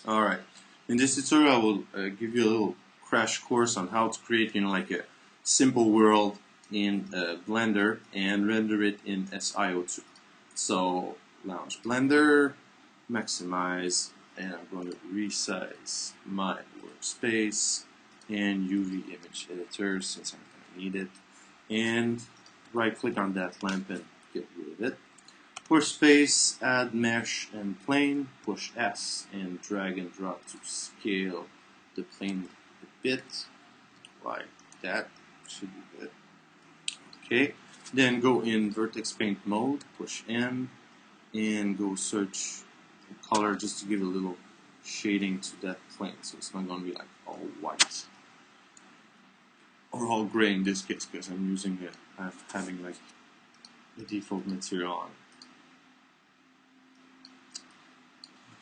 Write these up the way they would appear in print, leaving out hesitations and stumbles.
Alright, in this tutorial I will give you a little crash course on how to create like a simple world in Blender and render it in SIO2. So launch Blender, maximize, and I'm going to resize my workspace and UV image editor since I'm going to need it, and right click on that lamp and get rid of it. Push space, add mesh and plane, push S and drag and drop to scale the plane a bit, like that, should be good. Okay, then go in vertex paint mode, push M, and go search the color just to give a little shading to that plane, so it's not going to be like all white. Or all gray in this case, because I'm using it, I'm having like the default material on it.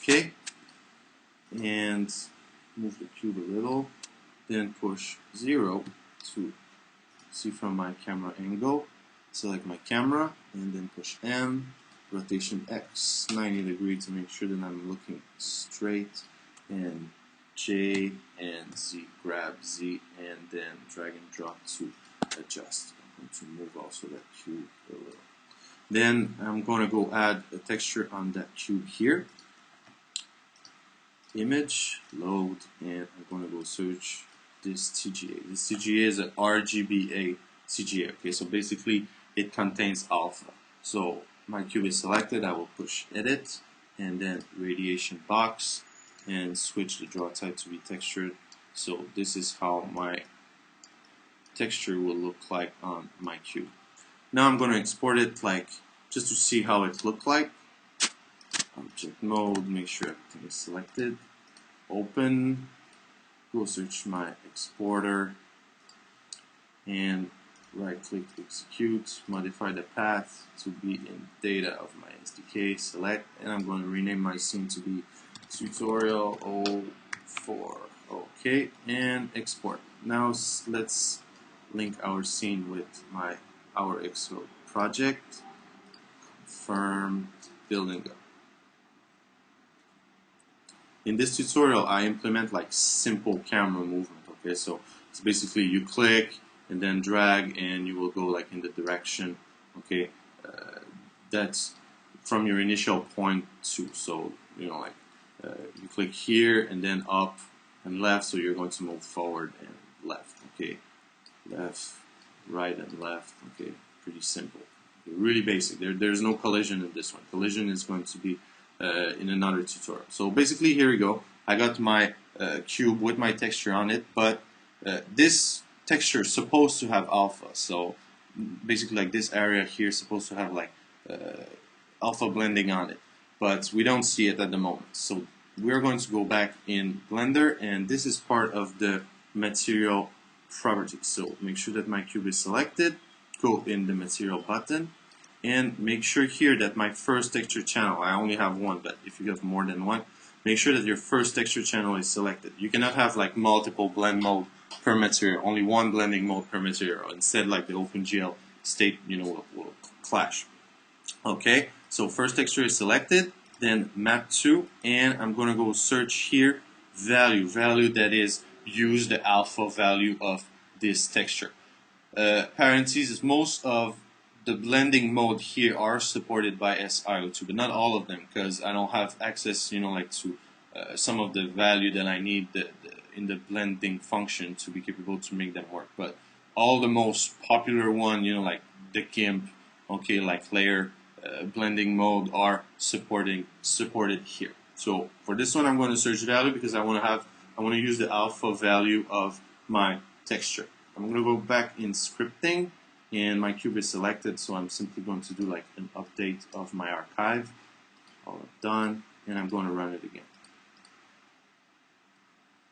Okay, and move the cube a little, then push 0 to see from my camera angle, select my camera, and then push M, rotation X 90 degrees to make sure that I'm looking straight, and J and Z, grab Z, and then drag and drop to adjust. I'm going to move also that cube a little. Then I'm going to go add a texture on that cube here. Image, load, and I'm going to go search this TGA. This TGA is an RGBA TGA. Okay, so basically it contains alpha. So my cube is selected, I will push edit and then radiation box and switch the draw type to be textured. So this is how my texture will look like on my cube. Now I'm going to export it just to see how it looks like. Object mode, make sure everything is selected, open, go search my exporter, and right click execute, modify the path to be in data of my SDK, select, and I'm going to rename my scene to be tutorial 04. Okay, and export. Now let's link our scene with our Excel project, confirm, building up. In this tutorial, I implement simple camera movement. Okay, so it's basically you click and then drag, and you will go in the direction. Okay, that's from your initial point to. So you click here and then up and left. So you're going to move forward and left. Okay, left, right, and left. Okay, pretty simple. Really basic. There's no collision in this one. Collision is going to be in another tutorial. So basically, here we go. I got my cube with my texture on it, but this texture is supposed to have alpha. So basically, this area here is supposed to have alpha blending on it, but we don't see it at the moment. So we're going to go back in Blender, and this is part of the material properties. So make sure that my cube is selected. Go in the material button. And make sure here that my first texture channel, I only have one, but if you have more than one, make sure that your first texture channel is selected. You cannot have multiple blend mode per material, only one blending mode per material. Instead, the OpenGL state, will clash. Okay, so first texture is selected, then map to, and I'm going to go search here, value that is, use the alpha value of this texture. Parentheses, most of the blending mode here are supported by SIO2, but not all of them, because I don't have access, to some of the value that I need in the blending function to be capable to make them work. But all the most popular one, like the GIMP, okay, layer blending mode are supported here. So for this one, I'm going to search value because I want to use the alpha value of my texture. I'm going to go back in scripting, and my cube is selected, so I'm simply going to do an update of my archive. All done, and I'm going to run it again.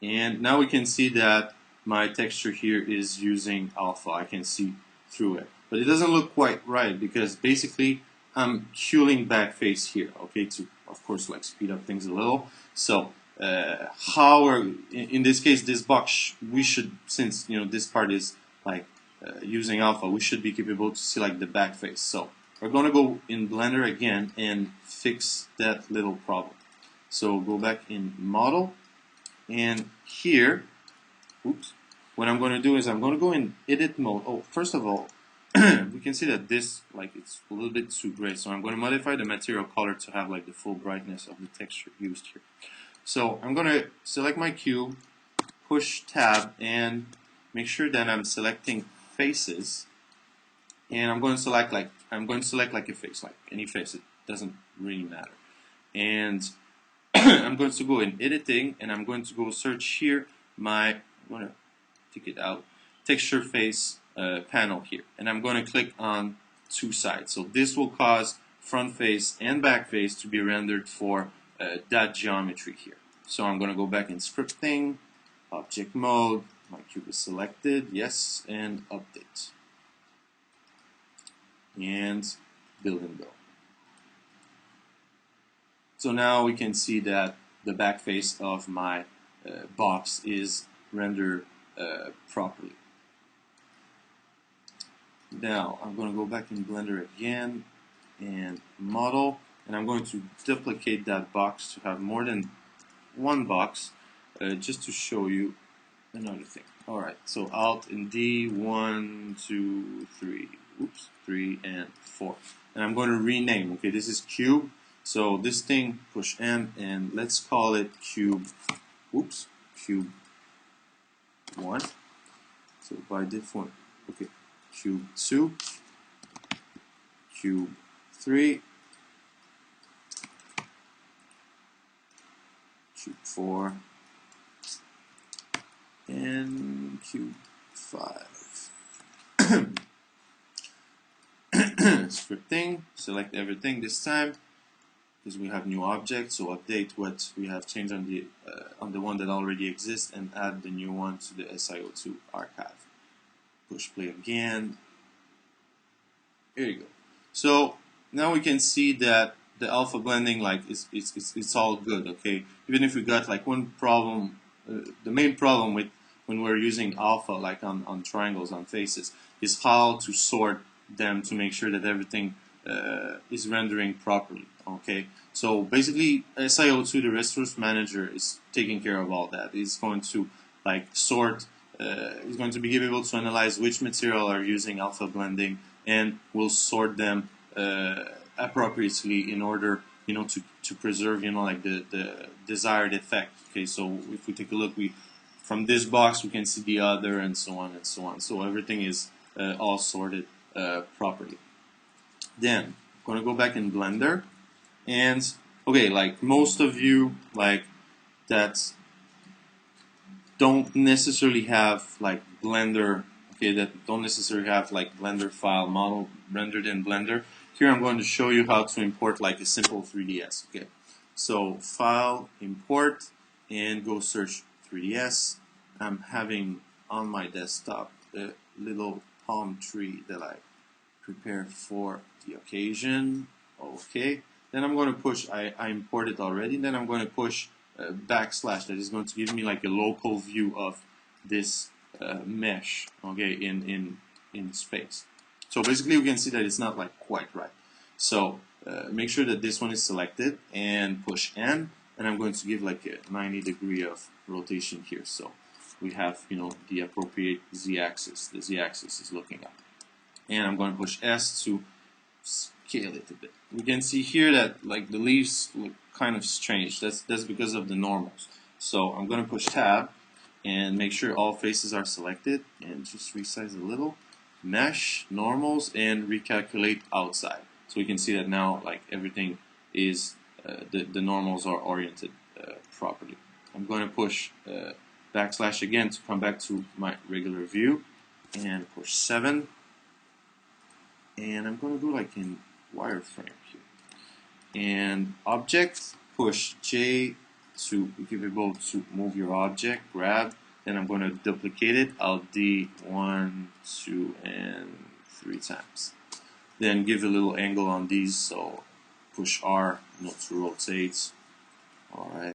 And now we can see that my texture here is using alpha. I can see through it, but it doesn't look quite right because basically I'm cueing back face here. Okay, to of course speed up things a little. So in this case, this box, we should, since this part is using alpha, we should be capable to see the back face. So we're going to go in Blender again and fix that little problem. So go back in model, and here, oops, what I'm going to do is I'm going to go in edit mode. Oh, first of all, we can see that this, like, it's a little bit too gray, so I'm going to modify the material color to have like the full brightness of the texture used here. So I'm going to select my cube, push tab, and make sure that I'm selecting faces, and I'm going to select like a face, like any face. It doesn't really matter. And I'm going to go in editing, and I'm going to go search here I'm going to take it out, texture face panel here, and I'm going to click on two sides. So this will cause front face and back face to be rendered for that geometry here. So I'm going to go back in scripting, object mode, my cube is selected, yes, and update. And build and go. So now we can see that the back face of my box is rendered properly. Now I'm going to go back in Blender again and model, and I'm going to duplicate that box to have more than one box, just to show you another thing. Alright, so Alt and D, 1, 2, 3, oops, 3 and 4. And I'm going to rename, okay, this is cube, so this thing, push N, and let's call it cube, oops, cube 1. So by default, okay, cube 2, cube 3, cube 4, and cube 5. Scripting, select everything this time because we have new objects. So update what we have changed on the one that already exists and add the new one to the SIO2 archive. Push play again. Here you go. So now we can see that the alpha blending, like, it's all good. Okay, even if we got like one problem, the main problem with when we're using alpha, like on triangles, on faces, is how to sort them to make sure that everything is rendering properly. Okay, so basically SIO2, the resource manager, is taking care of all that. It's going to like sort, it's going to be able to analyze which material are using alpha blending, and will sort them appropriately in order, to preserve, like the desired effect. Okay, so if we take a look, from this box we can see the other, and so on and so on. So everything is all sorted properly. Then I'm gonna go back in Blender, and okay, like most of you like that don't necessarily have like Blender, okay, that don't necessarily have like Blender file model rendered in Blender. Here I'm going to show you how to import like a simple 3ds. Okay, so file, import, and go search 3ds. I'm having on my desktop a little palm tree that I prepared for the occasion. Okay, then I'm going to push, I imported already, then I'm going to push backslash. That is going to give me like a local view of this mesh, okay, in space. So basically we can see that it's not like quite right. So make sure that this one is selected and push N, and I'm going to give like a 90-degree of rotation here. So we have, the appropriate z-axis. The z-axis is looking up. And I'm going to push S to scale it a bit. We can see here that like the leaves look kind of strange. That's because of the normals. So I'm going to push tab and make sure all faces are selected, and just resize a little, mesh, normals, and recalculate outside. So we can see that now like everything is the normals are oriented properly. I'm going to push backslash again to come back to my regular view, and push 7. And I'm going to go like in wireframe here. And object, push J to be able to move your object, grab. Then I'm going to duplicate it. Alt D 1, 2, and 3 times. Then give a little angle on these. So push R, to rotate. Alright.